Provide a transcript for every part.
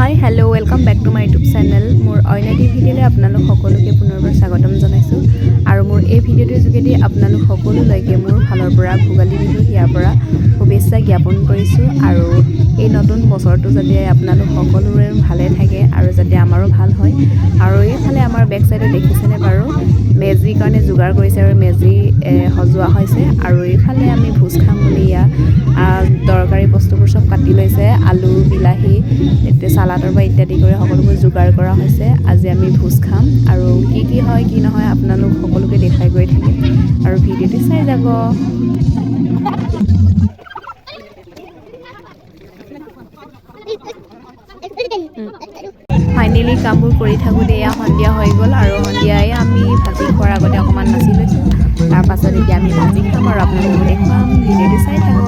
High hello' welcome back to my YouTube channel. মোৰ অন্য এটি ভিডিঅ'লৈ আপোনালোক সকলোকে পুনৰবাৰ স্বাগতম জনাইছোঁ আৰু মোৰ এই ভিডিঅ'টোৰ যোগেদি আপোনালোক সকলোলৈকে মোৰ ফালৰ পৰা ভোগালী বিহুৰ ইয়াৰ পৰা শুভেচ্ছা জ্ঞাপন কৰিছোঁ আৰু এই নতুন বছৰটো যাতে আপোনালোক সকলোৰে ভালে থাকে আৰু যাতে আমাৰো ভাল হয়। আৰু এইফালে আমাৰ বেক চাইডে দেখিছেনে বাৰু মেজিৰ কাৰণে যোগাৰ কৰিছে আৰু মেজি সজোৱা হৈছে আৰু এইফালে আমি ভোজ খাম বুলি দৰকাৰী বস্তুবোৰ চব কাটি লৈছে, আলু বিলাহী চালাডৰ পৰা ইত্যাদি কৰি সকলোবোৰ যোগাৰ কৰা হৈছে। আজি আমি ভোজ খাম আৰু কি হয় কি নহয় আপোনালোক সকলোকে দেখাই গৈ থাকিম আৰু ভিডিঅ'টি চাই যাব। ফাইনেলি কামবোৰ কৰি থাকোঁতে এয়া সন্ধিয়া হৈ গ'ল আৰু সন্ধিয়াই আমি ভাজি খোৱাৰ আগতে অকণমান নাচি লৈছোঁ। তাৰ পাছত এতিয়া আমি ভাজি খাম আৰু আপোনালোকক দেখুৱাম, ভিডিঅ'টো চাই থাকক।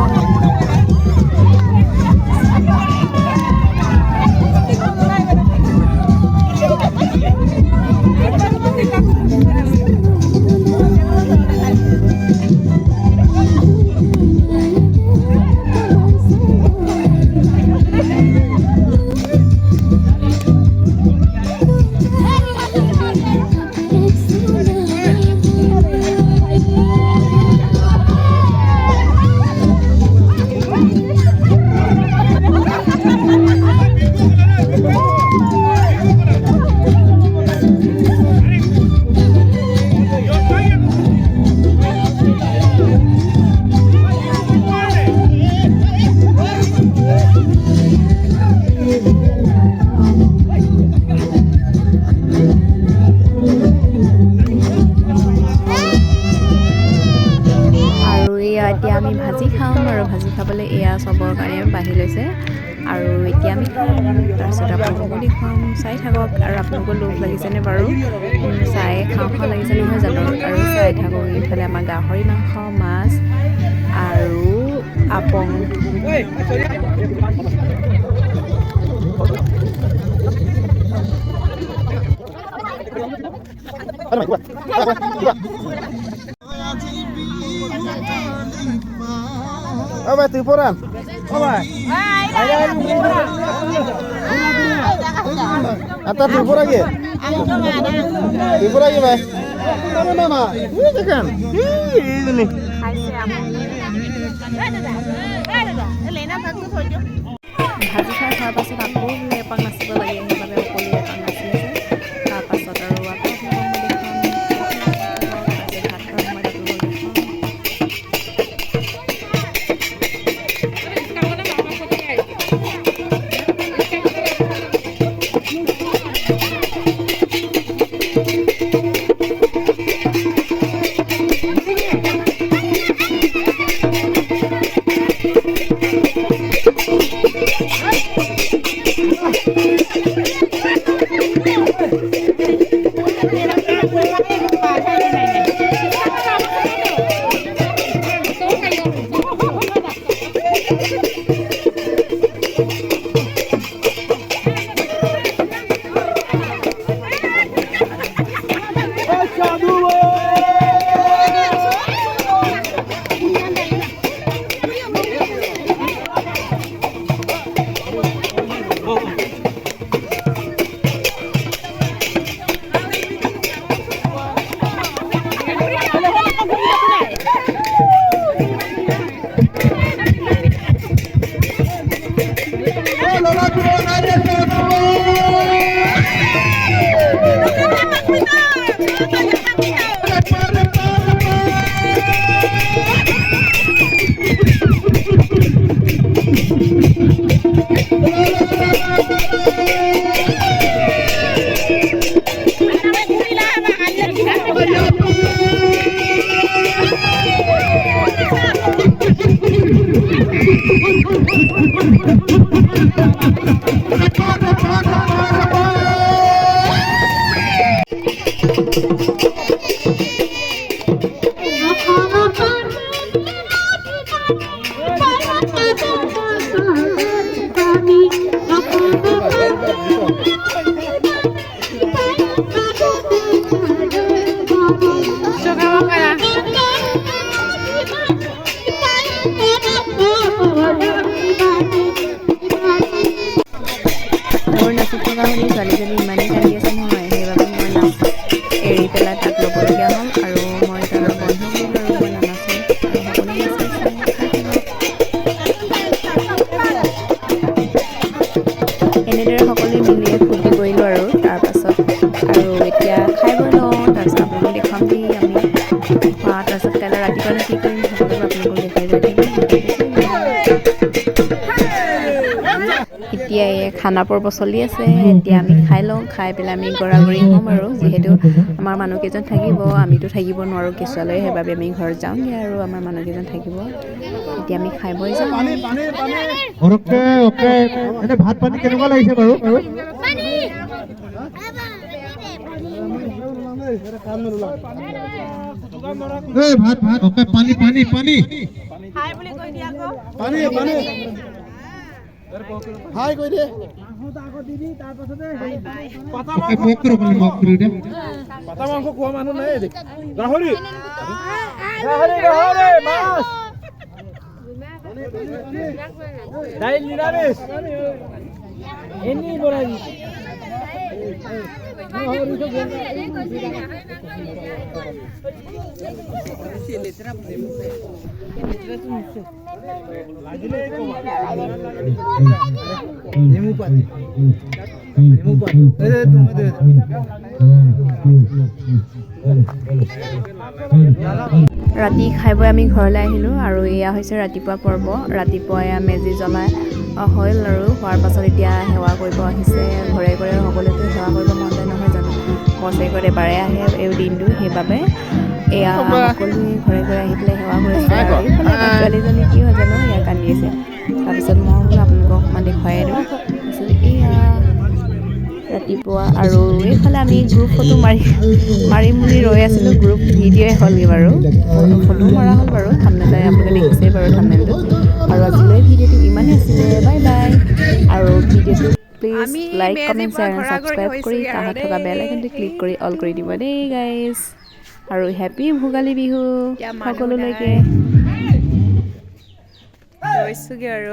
এতিয়া আমি ভাজি খাম আৰু ভাজি খাবলৈ এয়া চবৰ কাৰণে বাঢ়ি লৈছে আৰু এতিয়া আমি খাম। তাৰপিছত আপোনালোককো দেখুৱাম, চাই থাকক আৰু আপোনালোকৰ লোভ লাগিছেনে বাৰু? চাই খাওঁ লাগিছে নহয় জানো? আৰু চাই থাকক। এইফালে আমাৰ গাহৰি মাংস, মাছ আৰু আপং। Apa tipuran? Apa? Atas tipur lagi? Tipur lagi, Pak. Mana mama? Ini kan? Ini nih. ভাজি খাই খোৱাৰ পাছত আকৌ এপাক নাচিব লাগে, সেইবাবে সকলোৱে এপাক নাচি আছে। তাৰপাছত আৰু আকৌ নাচি থকা শুনি ছোৱালীজনী ইমানেই কান্দি আছে নহয়, সেইবাবে মই নাচ এৰি পেলাই তাক ল'বলগীয়া হ'ল আৰু মই তাৰ বন্ধ কৰিলোঁ আৰু মই নানাচোঁ আৰু সকলোৱে এনেদৰে সকলোৱে মিলি ফূৰ্তি কৰিলোঁ আৰু তাৰপাছত আৰু এতিয়া খাই বৈ লওঁ। তাৰপিছত আপোনালোকক দেখুৱাম দেই আমি খোৱা। তাৰপিছত কাইলৈ ৰাতিপুৱা কি কৰিম সকলোবোৰ আপোনালোকক দেখাই গৈ থাকিম। এতিয়া এই খানা পৰ্ব চলি আছে, এতিয়া আমি খাই লওঁ, খাই পেলাই আমি গৰাগৰি হ'ম আৰু যিহেতু আমাৰ মানুহকেইজন থাকিব, আমিতো থাকিব নোৱাৰোঁ কেঁচুৱালৈ, সেইবাবে আমি ঘৰত যাওঁগৈ আৰু আমাৰ মানুহকেইজন থাকিব। এতিয়া আমি খাই বৈ যাওঁ। এনে ভাত পানী কেনেকুৱা লাগিছে বাৰু? ভাত ভাত অকে পানী পানী পানী পানী পানী হাই কৈ দে পাতা মাংস খোৱা মানুহ নাই গাহৰি গাহৰি গাহৰি মাছ দাইল নিৰামিষ এনে বনাই ৰাতি খাই বৈ আমি ঘৰলৈ আহিলোঁ আৰু এয়া হৈছে ৰাতিপুৱা পৰ্ব। ৰাতিপুৱা এয়া মেজি জ্বলাই হ'ল আৰু হোৱাৰ পাছত এতিয়া সেৱা কৰিব আহিছে ঘৰে ঘৰে। সকলোৱেতো সেৱা কৰিব মন যায় নহয় জানো, বছৰেকত এবাৰে আহে এই দিনটো, সেইবাবে এয়া সকলোৱে ঘৰে ঘৰে আহি পেলাই সেৱা কৰিছে। আৰু এইফালে ছোৱালীজনী কি হয় জানো, এয়া কান্দি আছে। তাৰপিছত মই বোলো আপোনালোকক অকণমান দেখুৱাই দিওঁ। তাৰপিছত এয়া ৰাতিপুৱা আৰু এইফালে আমি গ্ৰুপ ফটো মাৰিম বুলি ৰৈ আছিলোঁ। গ্ৰুপ ভিডিঅ'ই হ'লগৈ বাৰু, ফটো মৰা হ'ল বাৰু। থাম্বনেইল আপোনালোকে দেখিছেই বাৰু থাম্বনেইলটো। আৰু আজিলৈ ভিডিঅ'টো ইমানেই আছিলে, বাই বাই। আৰু ভিডিঅ'টো please like comment share and subscribe কৰি কাষত থকা বেল আইকনটো ক্লিক কৰি অল কৰি দিব দেই গাইজ। আৰু হেপী ভোগালী বিহু সকলোলৈকে। গৈছোগৈ আৰু